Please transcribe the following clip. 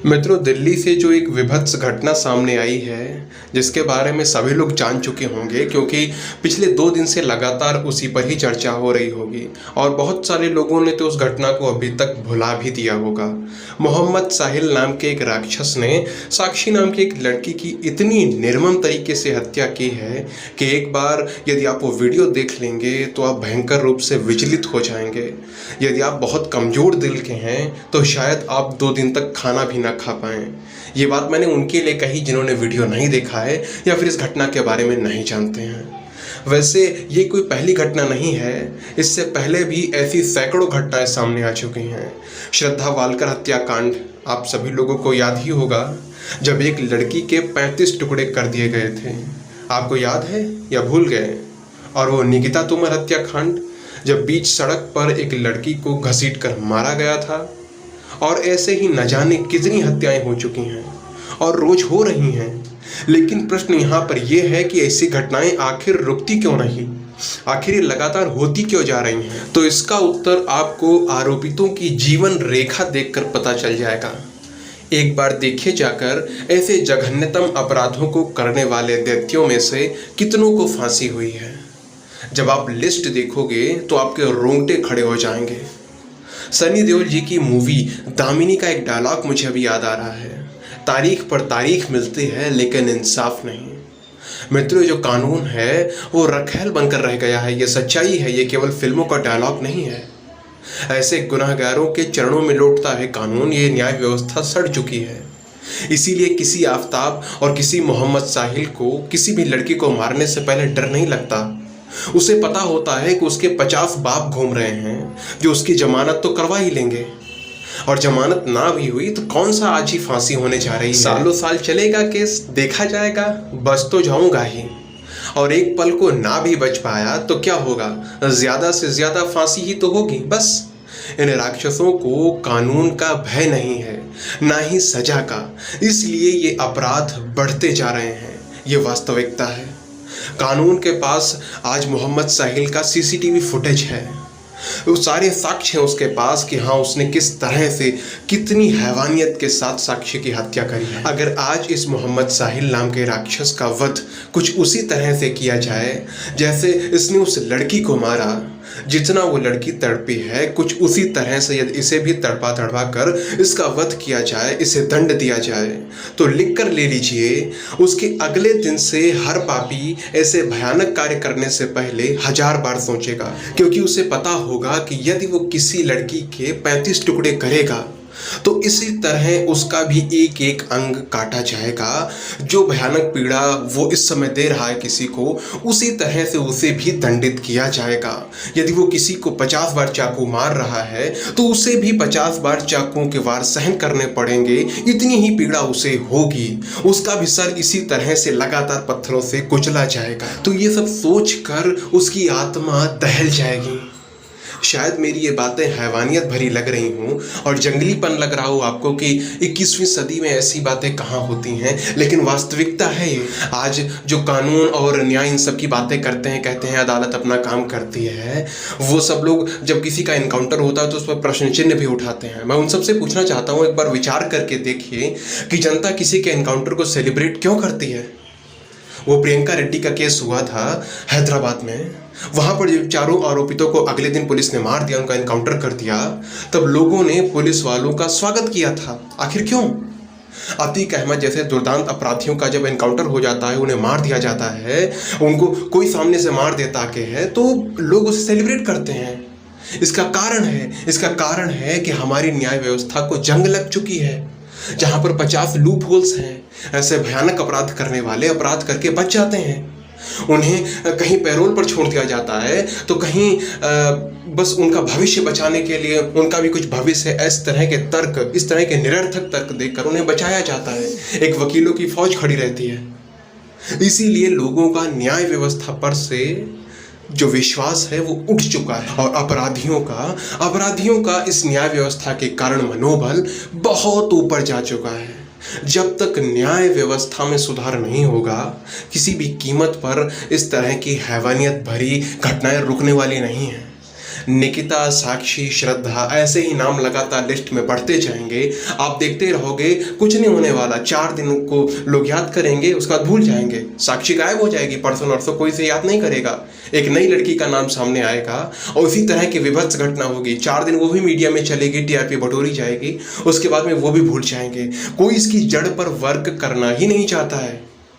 मित्रों, दिल्ली से जो एक विभत्स घटना सामने आई है, जिसके बारे में सभी लोग जान चुके होंगे क्योंकि पिछले 2 दिन से लगातार उसी पर ही चर्चा हो रही होगी और बहुत सारे लोगों ने तो उस घटना को अभी तक भुला भी दिया होगा। मोहम्मद साहिल नाम के एक राक्षस ने साक्षी नाम की एक लड़की की इतनी निर्मम तरीके से हत्या की है कि एक बार यदि आप वो वीडियो देख लेंगे तो आप भयंकर रूप से विचलित हो जाएंगे। यदि आप बहुत कमज़ोर दिल के हैं तो शायद आप 2 दिन तक खाना भी ना खा पाएँ। ये बात मैंने उनके लिए कही जिन्होंने वीडियो नहीं देखा है या फिर इस घटना के बारे में नहीं जानते हैं। वैसे ये कोई पहली घटना नहीं है, इससे पहले भी ऐसी सैकड़ों घटनाएं सामने आ चुकी हैं। श्रद्धा वालकर हत्याकांड आप सभी लोगों को याद ही होगा, जब एक लड़की के 35 टुकड़े कर दिए गए थे। आपको याद है या भूल गए? और वो निकिता तोमर हत्याकांड, जब बीच सड़क पर एक लड़की को घसीट कर मारा गया था। और ऐसे ही न जाने कितनी हत्याएं हो चुकी हैं और रोज हो रही हैं। लेकिन प्रश्न यहाँ पर यह है कि ऐसी घटनाएं आखिर रुकती क्यों नहीं, आखिर ये लगातार होती क्यों जा रही हैं? तो इसका उत्तर आपको आरोपितों की जीवन रेखा देखकर पता चल जाएगा। एक बार देखे जाकर ऐसे जघन्यतम अपराधों को करने वाले दैत्यों में से कितनों को फांसी हुई है। जब आप लिस्ट देखोगे तो आपके रोंगटे खड़े हो जाएंगे। सनी देओल जी की मूवी दामिनी का एक डायलॉग मुझे अभी याद आ रहा है, तारीख पर तारीख मिलती है लेकिन इंसाफ नहीं। मित्रों, जो कानून है वो रखैल बनकर रह गया है, ये सच्चाई है, ये केवल फिल्मों का डायलॉग नहीं है। ऐसे गुनहगारों के चरणों में लौटता है कानून, ये न्याय व्यवस्था सड़ चुकी है। इसीलिए किसी आफताब और किसी मोहम्मद साहिल को किसी भी लड़की को मारने से पहले डर नहीं लगता। उसे पता होता है कि उसके 50 बाप घूम रहे हैं जो उसकी जमानत तो करवा ही लेंगे, और जमानत ना भी हुई तो कौन सा आज ही फांसी होने जा रही है। सालों साल चलेगा केस, देखा जाएगा, बच तो जाऊंगा ही। और एक पल को ना भी बच पाया तो क्या होगा, ज्यादा से ज्यादा फांसी ही तो होगी बस। इन राक्षसों को कानून का भय नहीं है, ना ही सजा का, इसलिए ये अपराध बढ़ते जा रहे हैं। ये वास्तविकता है। कानून के पास आज मोहम्मद साहिल का सीसीटीवी फुटेज है, वो सारे साक्ष्य हैं उसके पास कि हाँ, उसने किस तरह से कितनी हैवानियत के साथ साक्ष्य की हत्या करी है। अगर आज इस मोहम्मद साहिल नाम के राक्षस का वध कुछ उसी तरह से किया जाए जैसे इसने उस लड़की को मारा, जितना वो लड़की तड़पी है, कुछ उसी तरह से यदि इसे भी तड़पा कर इसका वध किया जाए, इसे दंड दिया जाए, तो लिख कर ले लीजिए, उसके अगले दिन से हर पापी ऐसे भयानक कार्य करने से पहले 1000 बार सोचेगा, क्योंकि उसे पता होगा कि यदि वो किसी लड़की के 35 टुकड़े करेगा तो इसी तरह उसका भी एक एक अंग काटा जाएगा। जो भयानक पीड़ा वो इस समय दे रहा है किसी को, उसी तरह से उसे भी दंडित किया जाएगा। यदि वो किसी को 50 बार चाकू मार रहा है तो उसे भी 50 बार चाकुओं के वार सहन करने पड़ेंगे, इतनी ही पीड़ा उसे होगी। उसका भी सर इसी तरह से लगातार पत्थरों से कुचला जाएगा। तो ये सब सोच कर उसकी आत्मा दहल जाएगी। शायद मेरी ये बातें हैवानियत भरी लग रही हूँ और जंगलीपन लग रहा हो आपको कि 21वीं सदी में ऐसी बातें कहाँ होती हैं, लेकिन वास्तविकता है ये। आज जो कानून और न्याय इन सब की बातें करते हैं, कहते हैं अदालत अपना काम करती है, वो सब लोग जब किसी का इनकाउंटर होता है तो उस पर प्रश्न चिन्ह भी उठाते हैं। मैं उन सबसे पूछना चाहता हूँ, एक बार विचार करके देखिए कि जनता किसी के इनकाउंटर को सेलिब्रेट क्यों करती है। वो प्रियंका रेड्डी का केस हुआ था हैदराबाद में, वहाँ पर जब चारों आरोपितों को अगले दिन पुलिस ने मार दिया, उनका इनकाउंटर कर दिया, तब लोगों ने पुलिस वालों का स्वागत किया था। आखिर क्यों? अतीक अहमद जैसे दुर्दांत अपराधियों का जब इनकाउंटर हो जाता है, उन्हें मार दिया जाता है, उनको कोई सामने से मार देता के है, तो लोग उसे सेलिब्रेट करते हैं। इसका कारण है कि हमारी न्याय व्यवस्था को जंग लग चुकी है, जहाँ पर 50 लूप होल्स हैं। ऐसे भयानक अपराध करने वाले अपराध करके बच जाते हैं, उन्हें कहीं पैरोल पर छोड़ दिया जाता है, तो कहीं बस उनका भविष्य बचाने के लिए, उनका भी कुछ भविष्य है, इस तरह के तर्क, इस तरह के निरर्थक तर्क देकर उन्हें बचाया जाता है। एक वकीलों की फौज खड़ी रहती है। इसीलिए लोगों का न्याय व्यवस्था पर से जो विश्वास है वो उठ चुका है, और अपराधियों का इस न्याय व्यवस्था के कारण मनोबल बहुत ऊपर जा चुका है। जब तक न्याय व्यवस्था में सुधार नहीं होगा, किसी भी कीमत पर इस तरह की हैवानियत भरी घटनाएं रुकने वाली नहीं हैं। निकिता, साक्षी, श्रद्धा, ऐसे ही नाम लगातार लिस्ट में बढ़ते जाएंगे। आप देखते रहोगे, कुछ नहीं होने वाला, 4 दिन को लोग याद करेंगे, उसके बाद भूल जाएंगे। साक्षी गायब हो जाएगी, परसों नरसों कोई से याद नहीं करेगा, एक नई लड़की का नाम सामने आएगा और उसी तरह की विभत्स घटना होगी। 4 दिन वो भी मीडिया में चलेगी, टीआरपी बटोरी जाएगी, उसके बाद में वो भी भूल जाएंगे। कोई इसकी जड़ पर वर्क करना ही नहीं चाहता है।